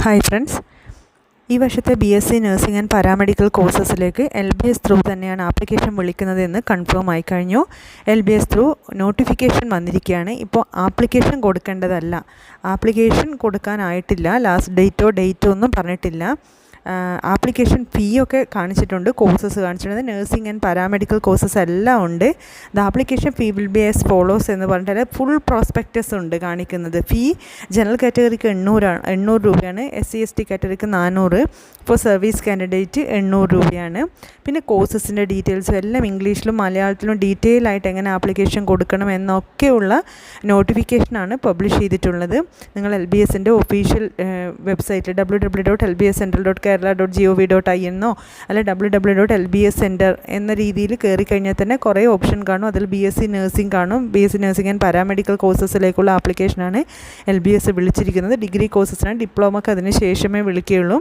Hi friends, ഈ വർഷത്തെ BSc nursing and paramedical കോഴ്സസിലേക്ക് LBS ത്രൂ തന്നെയാണ് ആപ്ലിക്കേഷൻ വിളിക്കുന്നതെന്ന് കൺഫേം ആയി കഴിഞ്ഞു. LBS ത്രൂ നോട്ടിഫിക്കേഷൻ വന്നിരിക്കുകയാണ്. ഇപ്പോൾ ആപ്ലിക്കേഷൻ കൊടുക്കേണ്ടതല്ല, ആപ്ലിക്കേഷൻ കൊടുക്കാനായിട്ടില്ല, ലാസ്റ്റ് ഡേറ്റോ ഒന്നും പറഞ്ഞിട്ടില്ല. ആപ്ലിക്കേഷൻ ഫീ ഒക്കെ കാണിച്ചിട്ടുണ്ട്, കോഴ്സസ് കാണിച്ചിട്ടുണ്ട്. നഴ്സിംഗ് ആൻഡ് പാരാമെഡിക്കൽ കോഴ്സസ് എല്ലാം ഉണ്ട്. The application fee will be as follows എന്ന് പറഞ്ഞിട്ട് ഫുൾ പ്രോസ്പെക്ടസ് ഉണ്ട് കാണിക്കുന്നത്. ഫീ ജനറൽ കാറ്റഗറിക്ക് 800 രൂപയാണ്, SC/ST കാറ്റഗറിക്ക് 400, ഇപ്പോൾ സർവീസ് കാൻഡിഡേറ്റ് 800 രൂപയാണ്. പിന്നെ കോഴ്സസിൻ്റെ ഡീറ്റെയിൽസും എല്ലാം ഇംഗ്ലീഷിലും മലയാളത്തിലും ഡീറ്റെയിൽ ആയിട്ട് എങ്ങനെ ആപ്ലിക്കേഷൻ കൊടുക്കണം എന്നൊക്കെയുള്ള നോട്ടിഫിക്കേഷനാണ് പബ്ലിഷ് ചെയ്തിട്ടുള്ളത്. നിങ്ങൾ LBSൻ്റെ ഒഫീഷ്യൽ വെബ്സൈറ്റ് www.lbscentral.kerala.gov.in അല്ലെ www.lbscenter എന്ന രീതിയിൽ കയറി കഴിഞ്ഞാൽ തന്നെ കുറേ ഓപ്ഷൻ കാണും. അതിൽ BSc നഴ്സിംഗ് കാണും. BSc നഴ്സിംഗ് ആൻഡ് പാരാമെഡിക്കൽ കോഴ്സസിലേക്കുള്ള ആപ്ലിക്കേഷനാണ് LBS വിളിച്ചിരിക്കുന്നത്. ഡിഗ്രി കോഴ്സസിനാണ്, ഡിപ്ലോമക്ക് അതിന് ശേഷമേ വിളിക്കുകയുള്ളൂ.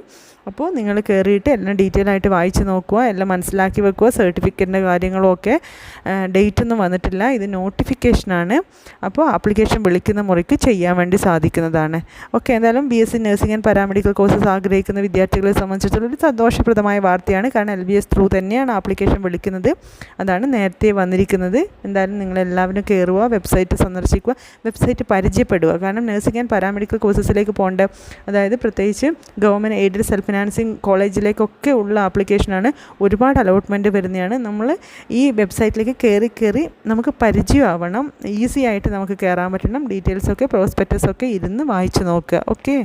അപ്പോൾ നിങ്ങൾ കയറിയിട്ട് എല്ലാം ഡീറ്റെയിൽ ആയിട്ട് വായിച്ച് നോക്കുക, എല്ലാം മനസ്സിലാക്കി വെക്കുക. സർട്ടിഫിക്കറ്റിൻ്റെ കാര്യങ്ങളൊക്കെ ഡേറ്റ് ഒന്നും വന്നിട്ടില്ല, ഇത് നോട്ടിഫിക്കേഷനാണ്. അപ്പോൾ ആപ്ലിക്കേഷൻ വിളിക്കുന്ന മുറയ്ക്ക് ചെയ്യാൻ വേണ്ടി സാധിക്കുന്നതാണ്. ഓക്കെ, എന്തായാലും BSc nursing and paramedical courses ആഗ്രഹിക്കുന്ന വിദ്യാർത്ഥികളെ സംബന്ധിച്ചിടത്തോളം ഒരു സന്തോഷപ്രദമായ വാർത്തയാണ്. കാരണം LBS ത്രൂ തന്നെയാണ് ആപ്ലിക്കേഷൻ വിളിക്കുന്നത്, അതാണ് നേരത്തെ വന്നിരിക്കുന്നത്. എന്തായാലും നിങ്ങളെല്ലാവരും കയറുക, വെബ്സൈറ്റ് സന്ദർശിക്കുക, വെബ്സൈറ്റ് പരിചയപ്പെടുക. കാരണം നഴ്സിംഗ് ആൻഡ് പാരാമെഡിക്കൽ കോഴ്സസിലേക്ക് പോകേണ്ട, അതായത് പ്രത്യേകിച്ച് ഗവൺമെൻറ് എയ്ഡഡ് സെൽഫ് ഫിനാൻസിങ് കോളേജിലേക്കൊക്കെ ഉള്ള ആപ്ലിക്കേഷനാണ്. ഒരുപാട് അലോട്ട്മെൻറ്റ് വരുന്നതാണ്. നമ്മൾ ഈ വെബ്സൈറ്റിലേക്ക് കയറി നമുക്ക് പരിചയമാവണം, ഈസി ആയിട്ട് നമുക്ക് കയറാൻ പറ്റണം. ഡീറ്റെയിൽസൊക്കെ പ്രോസ്പെക്ടസൊക്കെ ഇരുന്ന് വായിച്ച് നോക്കുക. ഓക്കെ.